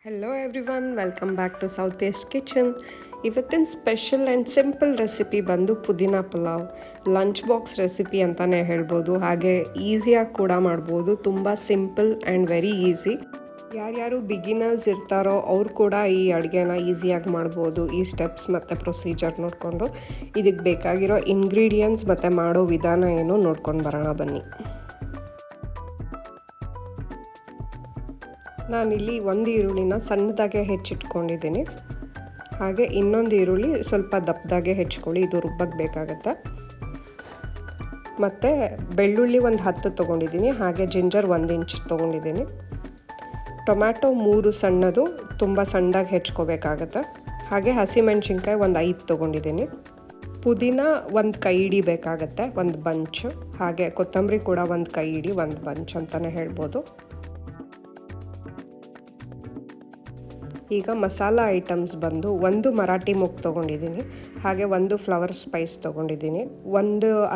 Hello everyone, welcome back to south east kitchen. ಇವತ್ತಿನ special and simple recipe ಬಂದು ಪುದೀನ pulao. Lunch box recipe ಅಂತಲೇ ಹೇಳ್ಬೋದು, ಹಾಗೆ ಈಸಿಯಾಗಿ ಕೂಡ ಮಾಡ್ಬೋದು. ತುಂಬ ಸಿಂಪಲ್ ಆ್ಯಂಡ್ ವೆರಿ ಈಸಿ. ಯಾರ್ಯಾರು ಬಿಗಿನರ್ಸ್ ಇರ್ತಾರೋ ಅವ್ರು ಕೂಡ ಈ ಅಡುಗೆನ ಈಸಿಯಾಗಿ ಮಾಡ್ಬೋದು. ಈ ಸ್ಟೆಪ್ಸ್ ಮತ್ತು ಪ್ರೊಸೀಜರ್ ನೋಡಿಕೊಂಡು ಇದಕ್ಕೆ ಬೇಕಾಗಿರೋ ಇಂಗ್ರೀಡಿಯೆಂಟ್ಸ್ ಮತ್ತು ಮಾಡೋ ವಿಧಾನ ಏನು ನೋಡ್ಕೊಂಡು ಬರೋಣ ಬನ್ನಿ. ನಾನಿಲ್ಲಿ ಒಂದು ಈರುಳ್ಳಿನ ಸಣ್ಣದಾಗೆ ಹೆಚ್ಚಿಟ್ಕೊಂಡಿದ್ದೀನಿ. ಹಾಗೆ ಇನ್ನೊಂದು ಈರುಳ್ಳಿ ಸ್ವಲ್ಪ ದಪ್ಪದಾಗೆ ಹೆಚ್ಕೊಳ್ಳಿ, ಇದು ರುಬ್ಬಕ್ಕೆ ಬೇಕಾಗತ್ತೆ. ಮತ್ತು ಬೆಳ್ಳುಳ್ಳಿ ಒಂದು 10 ತೊಗೊಂಡಿದ್ದೀನಿ. ಹಾಗೆ ಜಿಂಜರ್ 1 ಇಂಚ್ ತೊಗೊಂಡಿದ್ದೀನಿ. ಟೊಮ್ಯಾಟೊ 3 ಸಣ್ಣದು, ತುಂಬ ಸಣ್ಣದಾಗಿ ಹೆಚ್ಕೋಬೇಕಾಗತ್ತೆ. ಹಾಗೆ ಹಸಿಮೆಣ್ಸಿನ್ಕಾಯಿ ಒಂದು 5 ತೊಗೊಂಡಿದ್ದೀನಿ. ಪುದೀನ ಒಂದು ಕೈ ಹಿಡಿ ಬೇಕಾಗತ್ತೆ, ಒಂದು ಬಂಚ್. ಹಾಗೆ ಕೊತ್ತಂಬರಿ ಕೂಡ ಒಂದು ಕೈ ಹಿಡಿ, ಒಂದು ಬಂಚ್ ಅಂತಲೇ ಹೇಳ್ಬೋದು. ಈಗ ಮಸಾಲ ಐಟಮ್ಸ್ ಬಂದು ಒಂದು ಮರಾಠಿ ಮೊಗ್ಗು ತೊಗೊಂಡಿದ್ದೀನಿ. ಹಾಗೆ ಒಂದು ಫ್ಲವರ್ ಸ್ಪೈಸ್ ತೊಗೊಂಡಿದ್ದೀನಿ.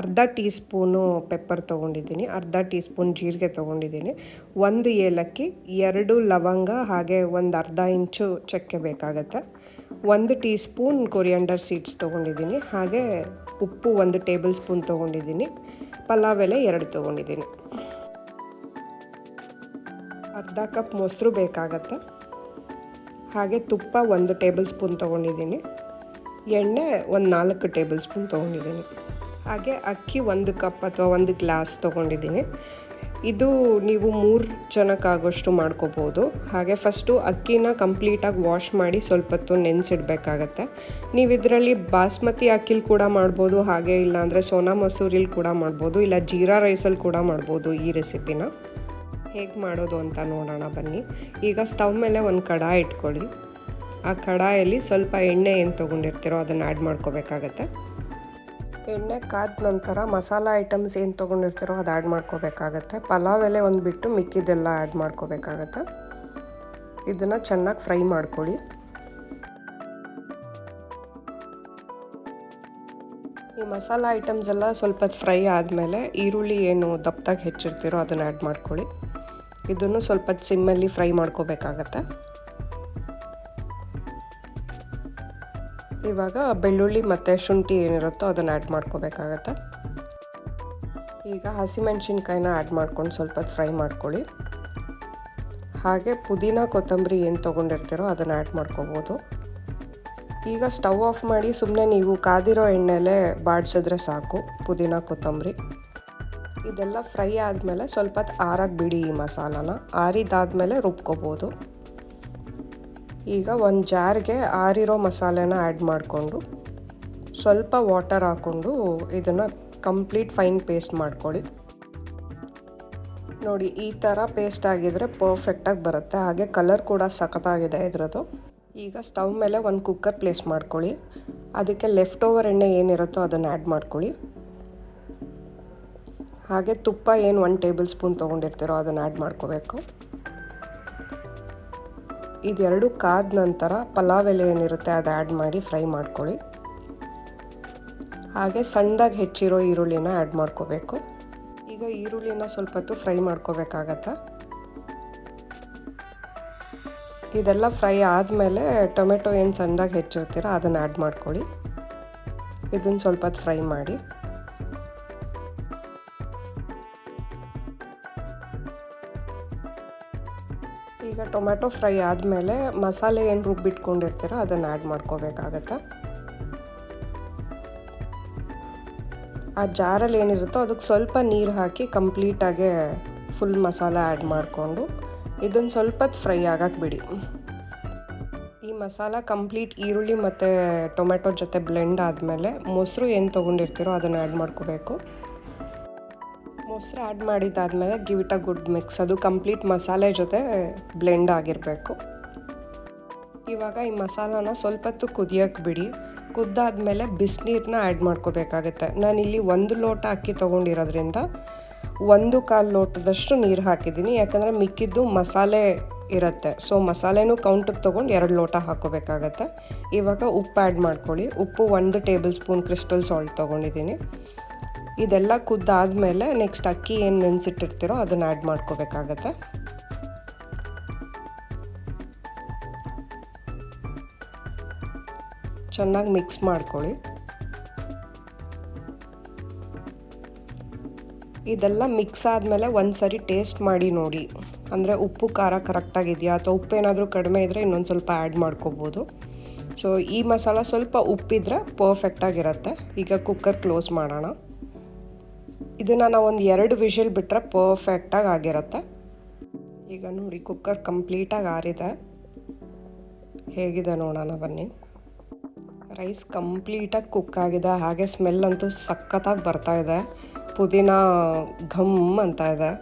ಅರ್ಧ ಟೀ ಸ್ಪೂನು ಪೆಪ್ಪರ್ ತೊಗೊಂಡಿದ್ದೀನಿ. ಅರ್ಧ ಟೀ ಸ್ಪೂನ್ ಜೀರಿಗೆ ತೊಗೊಂಡಿದ್ದೀನಿ. 1 ಏಲಕ್ಕಿ, 2 ಲವಂಗ, ಹಾಗೆ ಒಂದು ಅರ್ಧ ಇಂಚು ಚಕ್ಕೆ ಬೇಕಾಗತ್ತೆ. 1 ಟೀ ಸ್ಪೂನ್ ಕೊರಿಯಾಂಡರ್ ಸೀಡ್ಸ್ ತೊಗೊಂಡಿದ್ದೀನಿ. ಹಾಗೆ ಉಪ್ಪು 1 ಟೇಬಲ್ ಸ್ಪೂನ್ ತೊಗೊಂಡಿದ್ದೀನಿ. ಪಲಾವ್ ಎಲೆ 2 ತೊಗೊಂಡಿದ್ದೀನಿ. ಅರ್ಧ ಕಪ್ ಮೊಸರು ಬೇಕಾಗತ್ತೆ. ಹಾಗೆ ತುಪ್ಪ 1 ಟೇಬಲ್ ಸ್ಪೂನ್ ತೊಗೊಂಡಿದ್ದೀನಿ. ಎಣ್ಣೆ ಒಂದು 4 ಟೇಬಲ್ ಸ್ಪೂನ್ ತೊಗೊಂಡಿದ್ದೀನಿ. ಹಾಗೆ ಅಕ್ಕಿ 1 ಕಪ್ ಅಥವಾ 1 ಗ್ಲಾಸ್ ತೊಗೊಂಡಿದ್ದೀನಿ. ಇದು ನೀವು 3 ಜನಕ್ಕಾಗೋಷ್ಟು ಮಾಡ್ಕೋಬೋದು. ಹಾಗೆ ಫಸ್ಟು ಅಕ್ಕಿನ ಕಂಪ್ಲೀಟಾಗಿ ವಾಶ್ ಮಾಡಿ ಸ್ವಲ್ಪ ಹೊತ್ತು ನೆನೆಸಿಡ್ಬೇಕಾಗತ್ತೆ. ನೀವು ಇದರಲ್ಲಿ ಬಾಸ್ಮತಿ ಅಕ್ಕಿಲಿ ಕೂಡ ಮಾಡ್ಬೋದು, ಹಾಗೆ ಇಲ್ಲಾಂದರೆ ಸೋನಾ ಮಸೂರಿಲಿ ಕೂಡ ಮಾಡ್ಬೋದು, ಇಲ್ಲ ಜೀರಾ ರೈಸಲ್ಲಿ ಕೂಡ ಮಾಡ್ಬೋದು. ಈ ರೆಸಿಪಿನ ಹೇಗೆ ಮಾಡೋದು ಅಂತ ನೋಡೋಣ ಬನ್ನಿ. ಈಗ ಸ್ಟವ್ ಮೇಲೆ ಒಂದು ಕಡಾಯಿ ಇಟ್ಕೊಳ್ಳಿ. ಆ ಕಡಾಯಲ್ಲಿ ಸ್ವಲ್ಪ ಎಣ್ಣೆ ಏನು ತೊಗೊಂಡಿರ್ತೀರೋ ಅದನ್ನು ಆ್ಯಡ್ ಮಾಡ್ಕೋಬೇಕಾಗತ್ತೆ. ಎಣ್ಣೆ ಕಾದ ನಂತರ ಮಸಾಲ ಐಟಮ್ಸ್ ಏನು ತೊಗೊಂಡಿರ್ತೀರೋ ಅದು ಆ್ಯಡ್ ಮಾಡ್ಕೋಬೇಕಾಗತ್ತೆ. ಪಲಾವ್ ಎಲೆ ಒಂದು ಬಿಟ್ಟು ಮಿಕ್ಕಿದೆಲ್ಲ ಆ್ಯಡ್ ಮಾಡ್ಕೋಬೇಕಾಗತ್ತೆ. ಇದನ್ನು ಚೆನ್ನಾಗಿ ಫ್ರೈ ಮಾಡ್ಕೊಳ್ಳಿ. ಈ ಮಸಾಲ ಐಟಮ್ಸ್ ಎಲ್ಲ ಸ್ವಲ್ಪ ಫ್ರೈ ಆದಮೇಲೆ ಈರುಳ್ಳಿ ಏನು ದಪ್ಪದಾಗಿ ಹೆಚ್ಚಿರ್ತೀರೋ ಅದನ್ನು ಆ್ಯಡ್ ಮಾಡ್ಕೊಳ್ಳಿ. ಇದನ್ನು ಸ್ವಲ್ಪ ಸಿಮ್ಮಲ್ಲಿ ಫ್ರೈ ಮಾಡ್ಕೋಬೇಕಾಗತ್ತೆ. ಇವಾಗ ಬೆಳ್ಳುಳ್ಳಿ ಮತ್ತು ಶುಂಠಿ ಏನಿರುತ್ತೋ ಅದನ್ನು ಆ್ಯಡ್ ಮಾಡ್ಕೋಬೇಕಾಗತ್ತೆ. ಈಗ ಹಸಿಮೆಣ್ಸಿನ್ಕಾಯಿನ ಆ್ಯಡ್ ಮಾಡ್ಕೊಂಡು ಸ್ವಲ್ಪ ಫ್ರೈ ಮಾಡ್ಕೊಳ್ಳಿ. ಹಾಗೆ ಪುದೀನ ಕೊತ್ತಂಬರಿ ಏನು ತೊಗೊಂಡಿರ್ತೀರೋ ಅದನ್ನು ಆ್ಯಡ್ ಮಾಡ್ಕೋಬೋದು. ಈಗ ಸ್ಟವ್ ಆಫ್ ಮಾಡಿ ಸುಮ್ಮನೆ ನೀವು ಕಾದಿರೋ ಎಣ್ಣೆಲೇ ಬಾಡಿಸಿದ್ರೆ ಸಾಕು ಪುದೀನ ಕೊತ್ತಂಬರಿ. ಇದೆಲ್ಲ ಫ್ರೈ ಆದಮೇಲೆ ಸ್ವಲ್ಪ ಆರಾಗಿ ಬಿಡಿ ಈ ಮಸಾಲಾನ. ಆರಿದಾದ್ಮೇಲೆ ರುಬ್ಕೋಬೋದು. ಈಗ ಒಂದು ಜಾರ್ಗೆ ಆರಿರೋ ಮಸಾಲೆನ ಆ್ಯಡ್ ಮಾಡಿಕೊಂಡು ಸ್ವಲ್ಪ ವಾಟರ್ ಹಾಕ್ಕೊಂಡು ಇದನ್ನು ಕಂಪ್ಲೀಟ್ ಫೈನ್ ಪೇಸ್ಟ್ ಮಾಡ್ಕೊಳ್ಳಿ. ನೋಡಿ, ಈ ಥರ ಪೇಸ್ಟ್ ಆಗಿದ್ರೆ ಪರ್ಫೆಕ್ಟಾಗಿ ಬರುತ್ತೆ. ಹಾಗೆ ಕಲರ್ ಕೂಡ ಸಖತ್ತಾಗಿದೆ ಇದರದ್ದು. ಈಗ ಸ್ಟವ್ ಮೇಲೆ ಒಂದು ಕುಕ್ಕರ್ ಪ್ಲೇಸ್ ಮಾಡ್ಕೊಳ್ಳಿ. ಅದಕ್ಕೆ ಲೆಫ್ಟ್ ಓವರ್ ಎಣ್ಣೆ ಏನಿರುತ್ತೋ ಅದನ್ನು ಆ್ಯಡ್ ಮಾಡ್ಕೊಳ್ಳಿ. ಹಾಗೆ ತುಪ್ಪ ಏನು 1 ಟೇಬಲ್ ಸ್ಪೂನ್ ತೊಗೊಂಡಿರ್ತೀರೋ ಅದನ್ನು ಆ್ಯಡ್ ಮಾಡ್ಕೋಬೇಕು. ಇದೆರಡು ಕಾದ ನಂತರ ಪಲಾವ್ ಎಲೆ ಏನಿರುತ್ತೆ ಅದು ಆ್ಯಡ್ ಮಾಡಿ ಫ್ರೈ ಮಾಡ್ಕೊಳ್ಳಿ. ಹಾಗೆ ಸಣ್ಣದಾಗಿ ಹೆಚ್ಚಿರೋ ಈರುಳ್ಳಿನ ಆ್ಯಡ್ ಮಾಡ್ಕೋಬೇಕು. ಈಗ ಈರುಳ್ಳಿನ ಸ್ವಲ್ಪ ಹೊತ್ತು ಫ್ರೈ ಮಾಡ್ಕೋಬೇಕಾಗತ್ತೆ. ಇದೆಲ್ಲ ಫ್ರೈ ಆದಮೇಲೆ ಟೊಮೆಟೊ ಏನು ಸಣ್ಣದಾಗಿ ಹೆಚ್ಚಿರ್ತೀರ ಅದನ್ನು ಆ್ಯಡ್ ಮಾಡ್ಕೊಳ್ಳಿ. ಇದನ್ನು ಸ್ವಲ್ಪ ಹೊತ್ತು ಫ್ರೈ ಮಾಡಿ. ಈಗ ಟೊಮ್ಯಾಟೊ ಫ್ರೈ ಆದಮೇಲೆ ಮಸಾಲೆ ಏನು ರುಬ್ಬಿಟ್ಕೊಂಡಿರ್ತೀರ ಅದನ್ನು ಆ್ಯಡ್ ಮಾಡ್ಕೋಬೇಕಾಗತ್ತೆ. ಆ ಜಾರಲ್ಲಿ ಏನಿರುತ್ತೋ ಅದಕ್ಕೆ ಸ್ವಲ್ಪ ನೀರು ಹಾಕಿ ಕಂಪ್ಲೀಟಾಗೆ ಫುಲ್ ಮಸಾಲ ಆ್ಯಡ್ ಮಾಡಿಕೊಂಡು ಇದನ್ನು ಸ್ವಲ್ಪ ಫ್ರೈ ಆಗಕ್ಕೆ ಬಿಡಿ. ಈ ಮಸಾಲ ಕಂಪ್ಲೀಟ್ ಈರುಳ್ಳಿ ಮತ್ತು ಟೊಮೆಟೊ ಜೊತೆ ಬ್ಲೆಂಡ್ ಆದಮೇಲೆ ಮೊಸರು ಏನು ತೊಗೊಂಡಿರ್ತೀರೋ ಅದನ್ನು ಆ್ಯಡ್ ಮಾಡ್ಕೋಬೇಕು. ಮೊಸರು ಆ್ಯಡ್ ಮಾಡಿದ್ದಾದಮೇಲೆ give it a good mix. ಅದು ಕಂಪ್ಲೀಟ್ ಮಸಾಲೆ ಜೊತೆ ಬ್ಲೆಂಡ್ ಆಗಿರಬೇಕು. ಇವಾಗ ಈ ಮಸಾಲಾನ ಸ್ವಲ್ಪ ಹೊತ್ತು ಕುದಿಯೋಕ್ಕೆ ಬಿಡಿ. ಕುದ್ದಾದ್ಮೇಲೆ ಬಿಸಿನೀರನ್ನ ಆ್ಯಡ್ ಮಾಡ್ಕೋಬೇಕಾಗತ್ತೆ. ನಾನಿಲ್ಲಿ 1 ಲೋಟ ಅಕ್ಕಿ ತೊಗೊಂಡಿರೋದ್ರಿಂದ 1/4 ಲೋಟದಷ್ಟು ನೀರು ಹಾಕಿದ್ದೀನಿ. ಯಾಕಂದರೆ ಮಿಕ್ಕಿದ್ದು ಮಸಾಲೆ ಇರುತ್ತೆ. ಸೊ ಮಸಾಲೆನೂ ಕೌಂಟಿಗೆ ತೊಗೊಂಡು 2 ಲೋಟ ಹಾಕೋಬೇಕಾಗತ್ತೆ. ಇವಾಗ ಉಪ್ಪು ಆ್ಯಡ್ ಮಾಡ್ಕೊಳ್ಳಿ. ಉಪ್ಪು 1 ಟೇಬಲ್ ಸ್ಪೂನ್ ಕ್ರಿಸ್ಟಲ್ ಸಾಲ್ಟ್ ತೊಗೊಂಡಿದ್ದೀನಿ. ಇದೆಲ್ಲ ಕುದ್ದಾದಮೇಲೆ ನೆಕ್ಸ್ಟ್ ಅಕ್ಕಿ ಏನು ನೆನೆಸಿಟ್ಟಿರ್ತೀರೋ ಅದನ್ನು ಆ್ಯಡ್ ಮಾಡ್ಕೋಬೇಕಾಗತ್ತೆ. ಚೆನ್ನಾಗಿ ಮಿಕ್ಸ್ ಮಾಡ್ಕೊಳ್ಳಿ. ಇದೆಲ್ಲ ಮಿಕ್ಸ್ ಆದಮೇಲೆ ಒಂದು ಸರಿ ಟೇಸ್ಟ್ ಮಾಡಿ ನೋಡಿ, ಅಂದರೆ ಉಪ್ಪು ಖಾರ ಕರೆಕ್ಟಾಗಿದೆಯಾ ಅಥವಾ ಉಪ್ಪೇನಾದರೂ ಕಡಿಮೆ ಇದ್ದರೆ ಇನ್ನೊಂದು ಸ್ವಲ್ಪ ಆ್ಯಡ್ ಮಾಡ್ಕೋಬೋದು. ಸೊ ಈ ಮಸಾಲ ಸ್ವಲ್ಪ ಉಪ್ಪಿದ್ರೆ ಪರ್ಫೆಕ್ಟಾಗಿರುತ್ತೆ. ಈಗ ಕುಕ್ಕರ್ ಕ್ಲೋಸ್ ಮಾಡೋಣ. ಇದನ್ನು ನಾವು ಒಂದು 2 ವಿಷಲ್ ಬಿಟ್ಟರೆ ಪರ್ಫೆಕ್ಟಾಗಿ ಆಗಿರುತ್ತೆ. ಈಗ ನೋಡಿ ಕುಕ್ಕರ್ ಕಂಪ್ಲೀಟಾಗಿ ಆರಿದೆ. ಹೇಗಿದೆ ನೋಡೋಣ ಬನ್ನಿ. ರೈಸ್ ಕಂಪ್ಲೀಟಾಗಿ ಕುಕ್ ಆಗಿದೆ, ಹಾಗೆ ಸ್ಮೆಲ್ ಅಂತೂ ಸಖತ್ತಾಗಿ ಬರ್ತಾಯಿದೆ. ಪುದೀನ ಘಮ್ ಅಂತ ಇದೆ.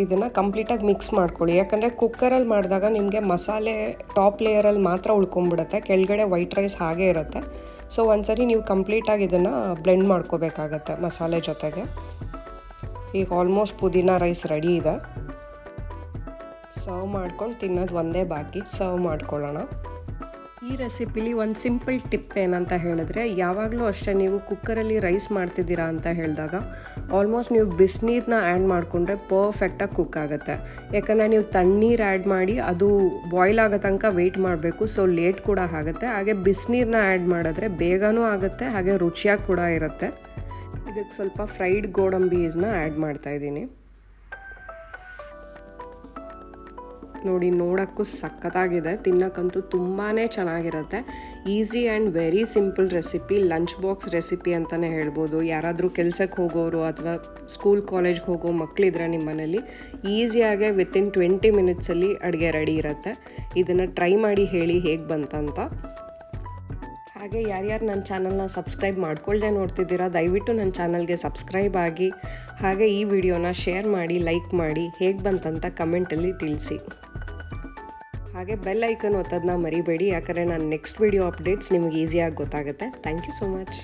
ಇದನ್ನು ಕಂಪ್ಲೀಟಾಗಿ ಮಿಕ್ಸ್ ಮಾಡ್ಕೊಳ್ಳಿ, ಯಾಕಂದರೆ ಕುಕ್ಕರಲ್ಲಿ ಮಾಡಿದಾಗ ನಿಮಗೆ ಮಸಾಲೆ ಟಾಪ್ ಲೇಯರಲ್ಲಿ ಮಾತ್ರ ಉಳ್ಕೊಂಬಿಡುತ್ತೆ, ಕೆಳಗಡೆ ವೈಟ್ ರೈಸ್ ಹಾಗೆ ಇರುತ್ತೆ. ಸೊ ಒಂದ್ಸರಿ ನೀವು ಕಂಪ್ಲೀಟಾಗಿ ಇದನ್ನು ಬ್ಲೆಂಡ್ ಮಾಡ್ಕೋಬೇಕಾಗತ್ತೆ ಮಸಾಲೆ ಜೊತೆಗೆ. ಈಗ ಆಲ್ಮೋಸ್ಟ್ ಪುದೀನ ರೈಸ್ ರೆಡಿ ಇದೆ. ಸರ್ವ್ ಮಾಡ್ಕೊಂಡು ತಿನ್ನೋದು ಒಂದೇ ಬಾಕಿ. ಸರ್ವ್ ಮಾಡ್ಕೊಳ್ಳೋಣ. ಈ ರೆಸಿಪಿಲಿ ಒಂದು ಸಿಂಪಲ್ ಟಿಪ್ ಏನಂತ ಹೇಳಿದ್ರೆ, ಯಾವಾಗಲೂ ಅಷ್ಟೇ ನೀವು ಕುಕ್ಕರಲ್ಲಿ ರೈಸ್ ಮಾಡ್ತಿದ್ದೀರಾ ಅಂತ ಹೇಳಿದಾಗ ಆಲ್ಮೋಸ್ಟ್ ನೀವು ಬಿಸಿನೀರನ್ನ ಆ್ಯಡ್ ಮಾಡಿಕೊಂಡ್ರೆ ಪರ್ಫೆಕ್ಟಾಗಿ ಕುಕ್ ಆಗುತ್ತೆ. ಯಾಕಂದರೆ ನೀವು ತಣ್ಣೀರು ಆ್ಯಡ್ ಮಾಡಿ ಅದು ಬಾಯ್ಲ್ ಆಗೋ ತನಕ ವೆಯ್ಟ್ ಮಾಡಬೇಕು, ಸೊ ಲೇಟ್ ಕೂಡ ಆಗುತ್ತೆ. ಹಾಗೆ ಬಿಸಿನೀರನ್ನ ಆ್ಯಡ್ ಮಾಡಿದ್ರೆ ಬೇಗನೂ ಆಗುತ್ತೆ, ಹಾಗೆ ರುಚಿಯಾಗಿ ಕೂಡ ಇರುತ್ತೆ. ಇದಕ್ಕೆ ಸ್ವಲ್ಪ ಫ್ರೈಡ್ ಗೋಡಂಬಿನ ಆ್ಯಡ್ ಮಾಡ್ತಾಯಿದ್ದೀನಿ. ನೋಡಿ, ನೋಡೋಕ್ಕೂ ಸಖತ್ತಾಗಿದೆ, ತಿನ್ನೋಕ್ಕಂತೂ ತುಂಬಾ ಚೆನ್ನಾಗಿರುತ್ತೆ. Easy and very simple recipe, lunch box recipe ಅಂತಲೇ ಹೇಳ್ಬೋದು. ಯಾರಾದರೂ ಕೆಲಸಕ್ಕೆ ಹೋಗೋರು ಅಥವಾ ಸ್ಕೂಲ್ ಕಾಲೇಜ್ಗೆ ಹೋಗೋ ಮಕ್ಕಳಿದ್ರೆ ನಿಮ್ಮ ಮನೇಲಿ ಈಸಿಯಾಗೆ ವಿತಿನ್ 20 ಮಿನಿಟ್ಸಲ್ಲಿ ಅಡುಗೆ ರೆಡಿ ಇರುತ್ತೆ. ಇದನ್ನು ಟ್ರೈ ಮಾಡಿ ಹೇಳಿ ಹೇಗೆ ಬಂತಂತ. ಹಾಗೆ ಯಾರ್ಯಾರು ನನ್ನ ಚಾನಲ್ನ ಸಬ್ಸ್ಕ್ರೈಬ್ ಮಾಡ್ಕೊಳ್ದೆ ನೋಡ್ತಿದ್ದೀರಾ, ದಯವಿಟ್ಟು ನನ್ನ ಚಾನಲ್ಗೆ ಸಬ್ಸ್ಕ್ರೈಬ್ ಆಗಿ, ಹಾಗೆ ಈ ವಿಡಿಯೋನ ಶೇರ್ ಮಾಡಿ, ಲೈಕ್ ಮಾಡಿ, ಹೇಗೆ ಬಂತಂತ ಕಮೆಂಟಲ್ಲಿ ತಿಳಿಸಿ. ಹಾಗೆ ಬೆಲ್ ಐಕನ್ ಒತ್ತೋದನ್ನ ಮರಿಬೇಡಿ, ಯಾಕಂದರೆ ನಾನು ನೆಕ್ಸ್ಟ್ ವಿಡಿಯೋ ಅಪ್ಡೇಟ್ಸ್ ನಿಮಗೆ ಈಸಿಯಾಗಿ ಗೊತ್ತಾಗುತ್ತೆ. Thank you so much.